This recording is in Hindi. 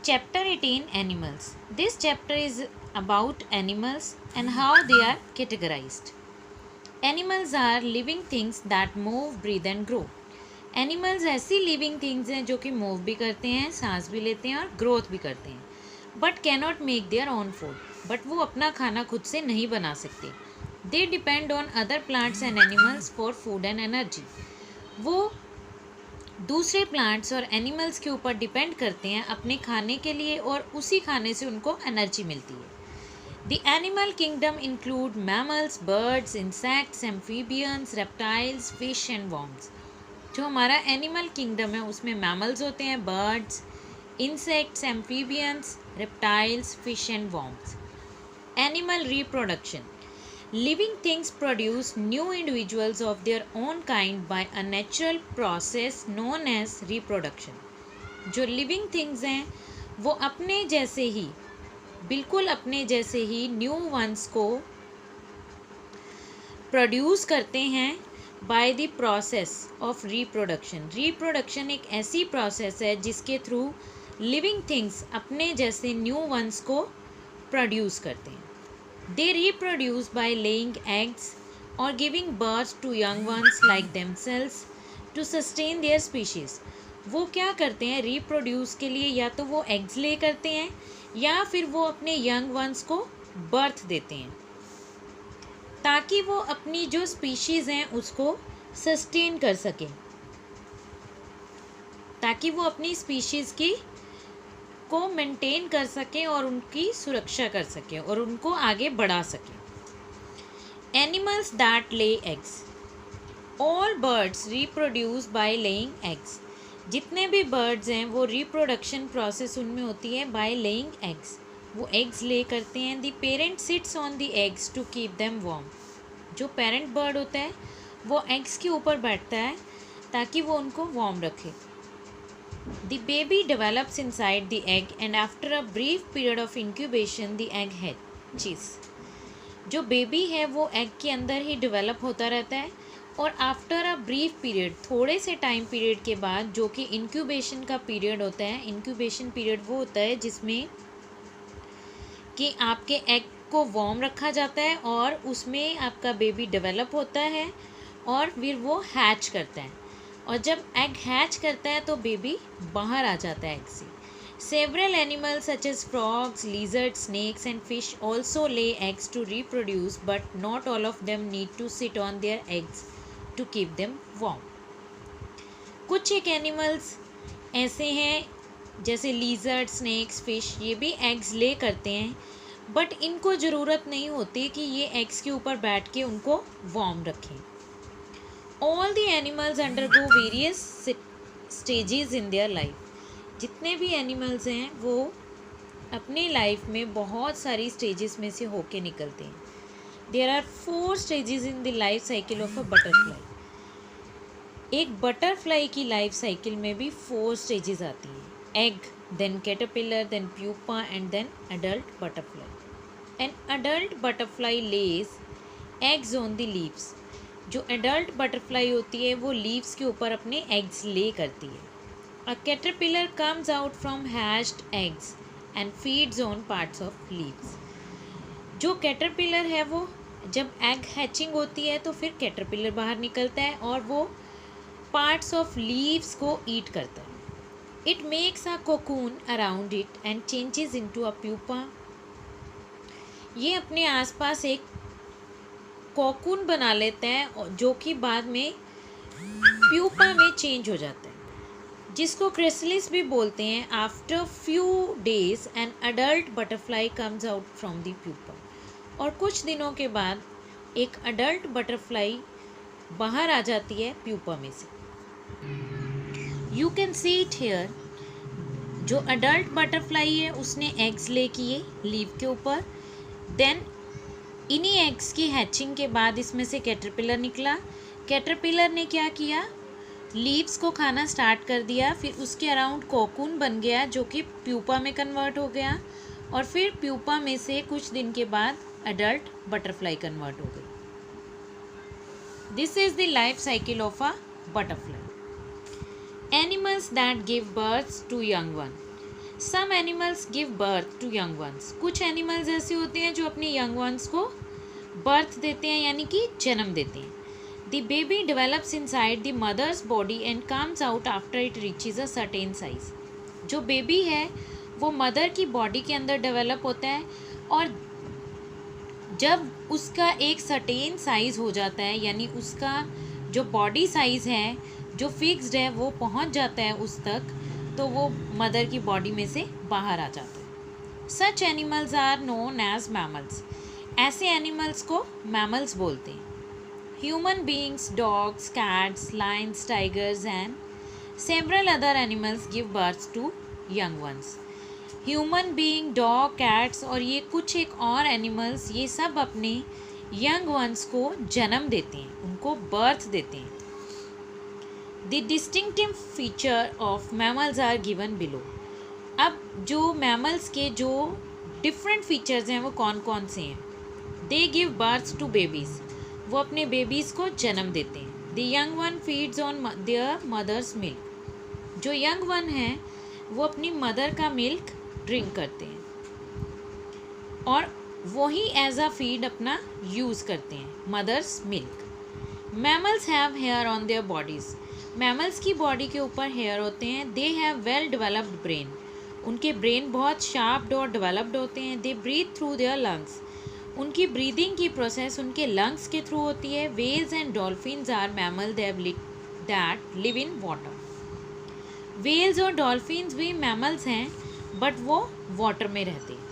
Chapter 18 Animals. This chapter is about animals and how they are categorized. Animals are living things that move, breathe and grow. Animals ऐसी living things हैं जो कि move भी करते हैं, सांस भी लेते हैं और growth भी करते हैं, but cannot make their own food. But वो अपना खाना खुद से नहीं बना सकते. They depend on other plants and animals for food and energy. वो दूसरे प्लांट्स और एनिमल्स के ऊपर डिपेंड करते हैं अपने खाने के लिए और उसी खाने से उनको एनर्जी मिलती है. The animal kingdom include mammals, birds, insects, amphibians, reptiles, fish and worms. जो हमारा एनिमल किंगडम है उसमें मैमल्स होते हैं, birds, insects, amphibians, reptiles, fish and worms. Animal reproduction. Living things produce new individuals of their own kind by a natural process known as reproduction. जो living things हैं वो अपने जैसे ही, बिल्कुल अपने जैसे ही न्यू वंस को प्रोड्यूस करते हैं by the process of reproduction. Reproduction एक ऐसी प्रोसेस है जिसके थ्रू लिविंग थिंग्स अपने जैसे न्यू वंस को प्रोड्यूस करते हैं. They reproduce by laying eggs or giving birth to young ones like themselves to sustain their species. वो क्या करते हैं रिप्रोड्यूस के लिए? या तो वो एग्स ले करते हैं या फिर वो अपने यंग वंस को बर्थ देते हैं ताकि वो अपनी जो स्पीशीज़ हैं उसको सस्टेन कर सकें, ताकि वो अपनी स्पीशीज़ की को मेंटेन कर सकें और उनकी सुरक्षा कर सकें और उनको आगे बढ़ा सकें. Animals that lay eggs. All birds reproduce by laying eggs. जितने भी बर्ड्स हैं वो रिप्रोडक्शन प्रोसेस उनमें होती है बाय लेइंग एग्स. वो एग्स ले करते हैं. The parent sits on the eggs to keep them warm. जो पेरेंट बर्ड होता है वो एग्स के ऊपर बैठता है ताकि वो उनको वार्म रखे. The baby develops inside the egg and after a brief period of incubation the egg hatches. जो बेबी है वो एग के अंदर ही डेवलप होता रहता है और आफ्टर अ ब्रीफ पीरियड, थोड़े से टाइम पीरियड के बाद, जो कि इंक्यूबेशन का पीरियड होता है. इंक्यूबेशन पीरियड वो होता है जिसमें कि आपके एग को वार्म रखा जाता है और उसमें आपका बेबी डेवलप होता है और फिर वो हैच करता है. और जब एग हैच करता है तो बेबी बाहर आ जाता है एग से. Several animals such as frogs, lizards, snakes and fish also lay eggs to reproduce but not all of them need to sit on their eggs to keep them warm. कुछ एक एनिमल्स ऐसे हैं जैसे lizards, snakes, fish, ये भी एग्स ले करते हैं बट इनको ज़रूरत नहीं होती कि ये एग्स के ऊपर बैठ के उनको वार्म रखें. All the animals undergo various stages in their life. जितने भी एनिमल्स हैं वो अपने लाइफ में बहुत सारी स्टेजेस में से होके निकलते हैं. There are 4 stages in the life cycle of a butterfly. एक बटरफ्लाई की लाइफ साइकिल में भी 4 स्टेजेस आती हैं. Egg, then caterpillar, then pupa and then adult butterfly. An adult butterfly lays eggs on the leaves. जो एडल्ट बटरफ्लाई होती है वो लीव्स के ऊपर अपने एग्स ले करती है. A caterpillar comes out from hatched eggs and feeds on parts of leaves. जो कैटरपिलर है वो जब एग हैचिंग होती है तो फिर कैटरपिलर बाहर निकलता है और वो पार्ट्स ऑफ लीव्स को ईट करता है. It makes a cocoon around it and changes into a pupa. ये अपने आसपास एक कोकून बना लेते हैं जो कि बाद में प्यूपा में चेंज हो जाता है, जिसको क्रिसलिस भी बोलते हैं. After few days an adult butterfly comes out from the pupa. और कुछ दिनों के बाद एक अडल्ट बटरफ्लाई बाहर आ जाती है प्यूपा में से. You can see it here. जो अडल्ट बटरफ्लाई है उसने एग्स ले किए लीव के ऊपर. देन इन्हीं एग्स की हैचिंग के बाद इसमें से कैटरपिलर निकला. कैटरपिलर ने क्या किया, लीव्स को खाना स्टार्ट कर दिया. फिर उसके अराउंड कोकून बन गया जो कि प्यूपा में कन्वर्ट हो गया और फिर प्यूपा में से कुछ दिन के बाद अडल्ट बटरफ्लाई कन्वर्ट हो गई. This is the life cycle of a butterfly. Animals that give birth to young one. Some animals give birth to young ones, कुछ एनिमल्स ऐसे होते हैं जो अपने यंग वंस को बर्थ देते हैं यानी कि जन्म देते हैं. The baby develops inside the mother's body and comes out after it reaches a certain size. जो बेबी है वो मदर की बॉडी के अंदर डेवलप होता है और जब उसका एक सर्टेन साइज़ हो जाता है यानी उसका जो बॉडी साइज़ है जो फिक्स्ड है वो पहुंच जाता है उस तक, तो वो मदर की बॉडी में से बाहर आ जाता है. Such animals are known as mammals, ऐसे एनिमल्स को मैमल्स बोलते हैं. Human beings, dogs, cats, lions, tigers and several other animals give birth to young ones. Human being, dog, cats और ये कुछ एक और एनिमल्स, ये सब अपने यंग वंस को जन्म देते हैं, उनको बर्थ देते हैं. The distinctive feature of mammals are given below. अब जो मैमल्स के जो डिफरेंट फीचर्स हैं वो कौन कौन से हैं. They give birth to babies, वो अपने बेबीज़ को जन्म देते हैं. The young one feeds on their mother's milk, जो यंग वन है वो अपनी मदर का मिल्क ड्रिंक करते हैं और वही एज अ फीड अपना यूज़ करते हैं, mother's milk. Mammals have hair on their bodies, mammals की बॉडी के ऊपर हेयर होते हैं. They have well developed brain, उनके ब्रेन बहुत शार्प्ड और डेवलप्ड होते हैं. They breathe through their lungs, उनकी ब्रीदिंग की प्रोसेस उनके लंग्स के थ्रू होती है. Whales and dolphins are mammal that live in water. Whales और डॉल्फिन्स भी मैमल्स हैं बट वो वाटर में रहते हैं.